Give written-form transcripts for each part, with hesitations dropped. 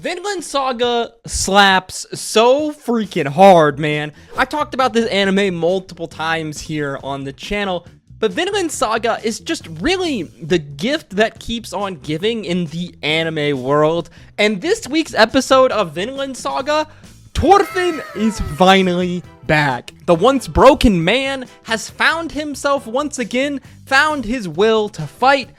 Vinland Saga slaps so freaking hard, man. I talked about this anime multiple times here on the channel, but Vinland Saga is just really the gift that keeps on giving in the anime world. And this week's episode of Vinland Saga, Thorfinn is finally back. The once broken man has found himself once again, found his will to fight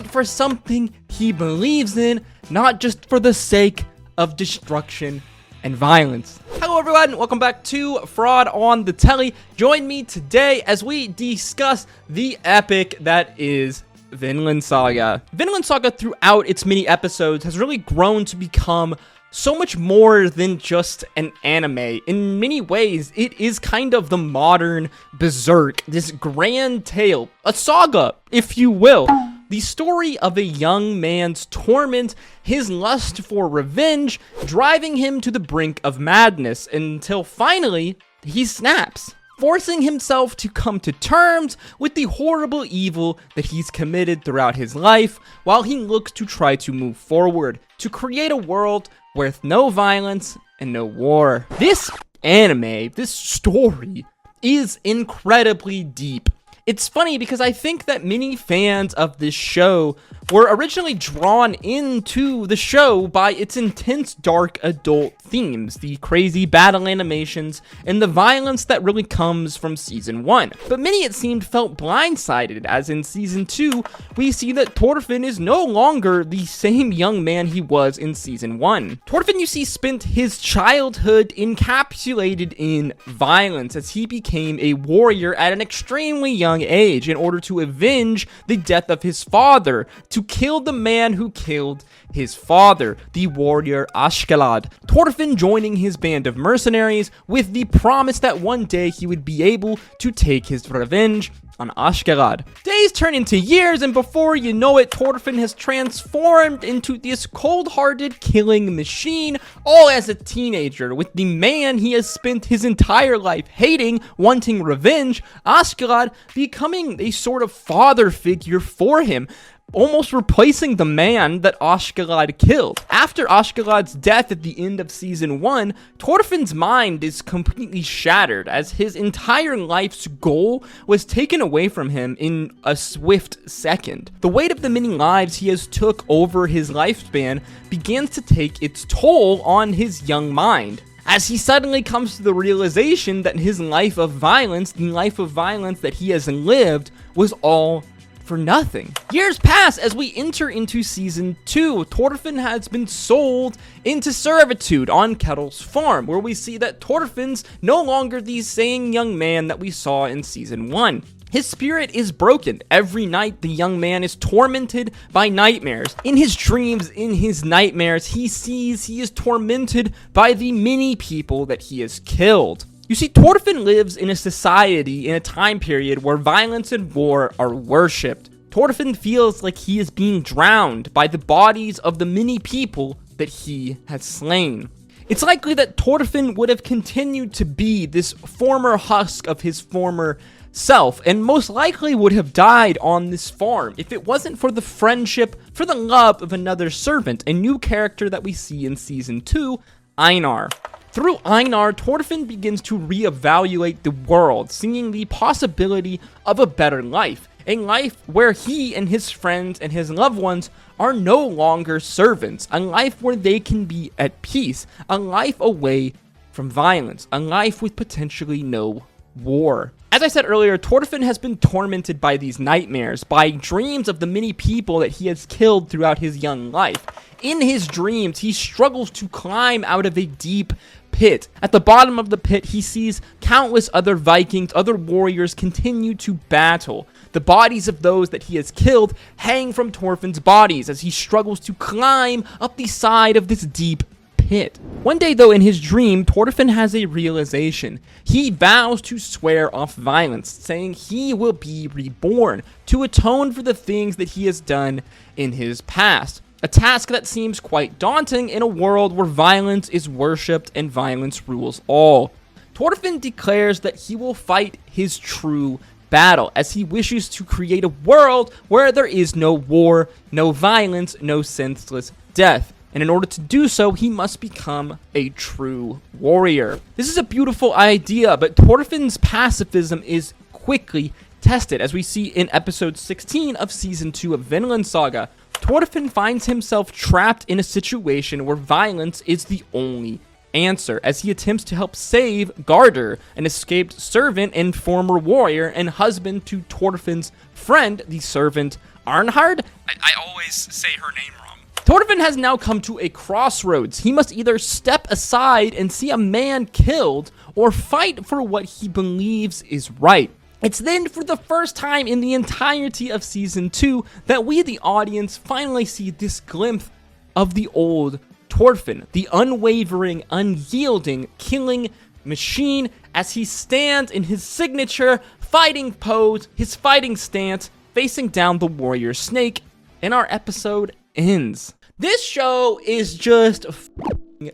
for something he believes in, not just for the sake of destruction and violence. Hello everyone, welcome back to Fraud on the Telly. Join me today as we discuss the epic that is Vinland Saga. Vinland Saga throughout its mini episodes has really grown to become so much more than just an anime. In many ways, it is kind of the modern Berserk, this grand tale, a saga, if you will. The story of a young man's torment, his lust for revenge, driving him to the brink of madness until finally he snaps, forcing himself to come to terms with the horrible evil that he's committed throughout his life while he looks to try to move forward, to create a world with no violence and no war. This anime, this story, is incredibly deep. It's funny because I think that many fans of this show were originally drawn into the show by its intense dark adult themes, the crazy battle animations, and the violence that really comes from Season 1. But many, it seemed, felt blindsided, as in Season 2, we see that Thorfinn is no longer the same young man he was in Season 1. Thorfinn, you see, spent his childhood encapsulated in violence as he became a warrior at an extremely young age in order to avenge the death of his father, to kill the man who killed his father, the warrior Askeladd. Thorfinn joining his band of mercenaries with the promise that one day he would be able to take his revenge on Askeladd. Days turn into years, and before you know it, Thorfinn has transformed into this cold-hearted killing machine, all as a teenager, with the man he has spent his entire life hating, wanting revenge, Askeladd, becoming a sort of father figure for him, almost replacing the man that Askeladd killed. After Askeladd's death at the end of Season 1, Thorfinn's mind is completely shattered as his entire life's goal was taken away from him in a swift second. The weight of the many lives he has took over his lifespan begins to take its toll on his young mind, as he suddenly comes to the realization that his life of violence, the life of violence that he has lived, was all for nothing. Years pass as we enter into Season 2. Thorfinn has been sold into servitude on Ketil's farm, where we see that Thorfinn's no longer the same young man that we saw in Season 1. His spirit is broken. Every night, the young man is tormented by nightmares. In his dreams, in his nightmares, he sees he is tormented by the many people that he has killed. You see, Thorfinn lives in a society in a time period where violence and war are worshipped. Thorfinn feels like he is being drowned by the bodies of the many people that he has slain. It's likely that Thorfinn would have continued to be this former husk of his former self, and most likely would have died on this farm if it wasn't for the friendship, for the love of another servant, a new character that we see in Season 2, Einar. Through Einar, Thorfinn begins to reevaluate the world, seeing the possibility of a better life. A life where he and his friends and his loved ones are no longer servants. A life where they can be at peace. A life away from violence. A life with potentially no war. As I said earlier, Thorfinn has been tormented by these nightmares, by dreams of the many people that he has killed throughout his young life. In his dreams, he struggles to climb out of a deep pit. At the bottom of the pit, he sees countless other Vikings, other warriors continue to battle. The bodies of those that he has killed hang from Thorfinn's bodies as he struggles to climb up the side of this deep pit. One day, though, in his dream, Thorfinn has a realization. He vows to swear off violence, saying he will be reborn to atone for the things that he has done in his past. A task that seems quite daunting in a world where violence is worshipped and violence rules all. Thorfinn declares that he will fight his true battle as he wishes to create a world where there is no war, no violence, no senseless death. and in order to do so, he must become a true warrior. This is a beautiful idea, but Thorfinn's pacifism is quickly tested, as we see in episode 16 of season 2 of Vinland Saga. Thorfinn finds himself trapped in a situation where violence is the only answer, as he attempts to help save Gardur, an escaped servant and former warrior and husband to Thorfinn's friend, the servant Arnhard. I always say her name wrong. Thorfinn has now come to a crossroads. He must either step aside and see a man killed, or fight for what he believes is right. It's then, for the first time in the entirety of season 2, that we, the audience, finally see this glimpse of the old Thorfinn, the unwavering, unyielding, killing machine, as he stands in his signature fighting pose, his fighting stance, facing down the warrior snake, and our episode ends. This show is just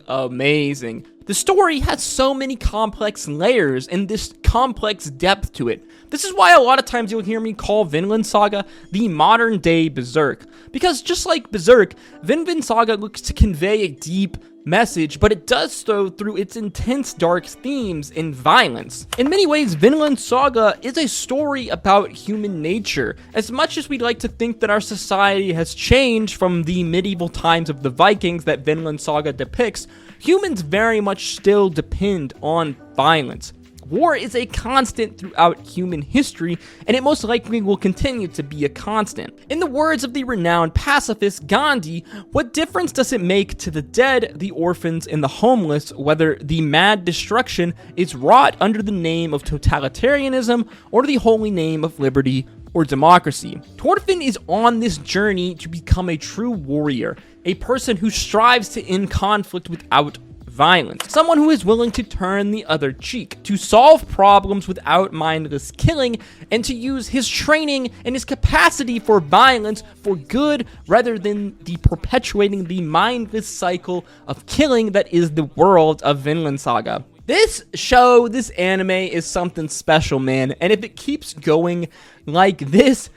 amazing. The story has so many complex layers and this complex depth to it. This is why a lot of times you'll hear me call Vinland Saga the modern day Berserk. Because just like Berserk, Vinland Saga looks to convey a deep message, but it does so through its intense dark themes and violence. In many ways, Vinland Saga is a story about human nature. As much as we'd like to think that our society has changed from the medieval times of the Vikings that Vinland Saga depicts, humans very much still depend on violence. War is a constant throughout human history, and it most likely will continue to be a constant. In the words of the renowned pacifist Gandhi, what difference does it make to the dead, the orphans, and the homeless whether the mad destruction is wrought under the name of totalitarianism or the holy name of liberty or democracy? Thorfinn is on this journey to become a true warrior, a person who strives to end conflict without violence, someone who is willing to turn the other cheek, to solve problems without mindless killing, and to use his training and his capacity for violence for good rather than the perpetuating the mindless cycle of killing that is the world of Vinland Saga. This show, this anime is something special, man, and if it keeps going like this,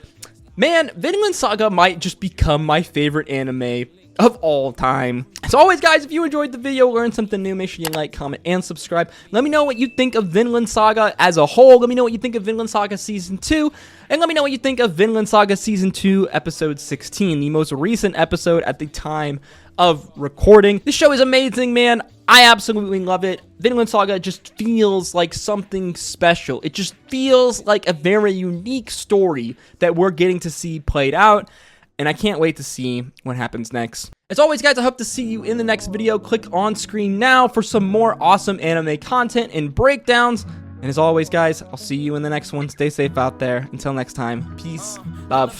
man, Vinland Saga might just become my favorite anime of all time. As always, guys, if you enjoyed the video, learned something new, make sure you like, comment, and subscribe. Let me know what you think of Vinland Saga as a whole. Let me know what you think of Vinland Saga Season 2. And let me know what you think of Vinland Saga Season 2, Episode 16, the most recent episode at the time of recording. This show is amazing, man. I absolutely love it. Vinland Saga just feels like something special. It just feels like a very unique story that we're getting to see played out. And I can't wait to see what happens next. As always, guys, I hope to see you in the next video. Click on screen now for some more awesome anime content and breakdowns. And as always, guys, I'll see you in the next one. Stay safe out there. Until next time, peace, love,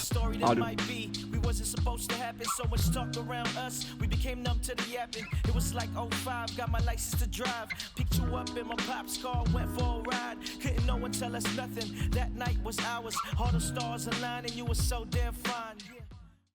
wasn't supposed to happen, so much talk around us, we became numb to the yapping. It was like 05, got my license to drive, picked you up in my pop's car, went for a ride, couldn't no one tell us nothing, that night was ours, all the stars aligned and you were so damn fine.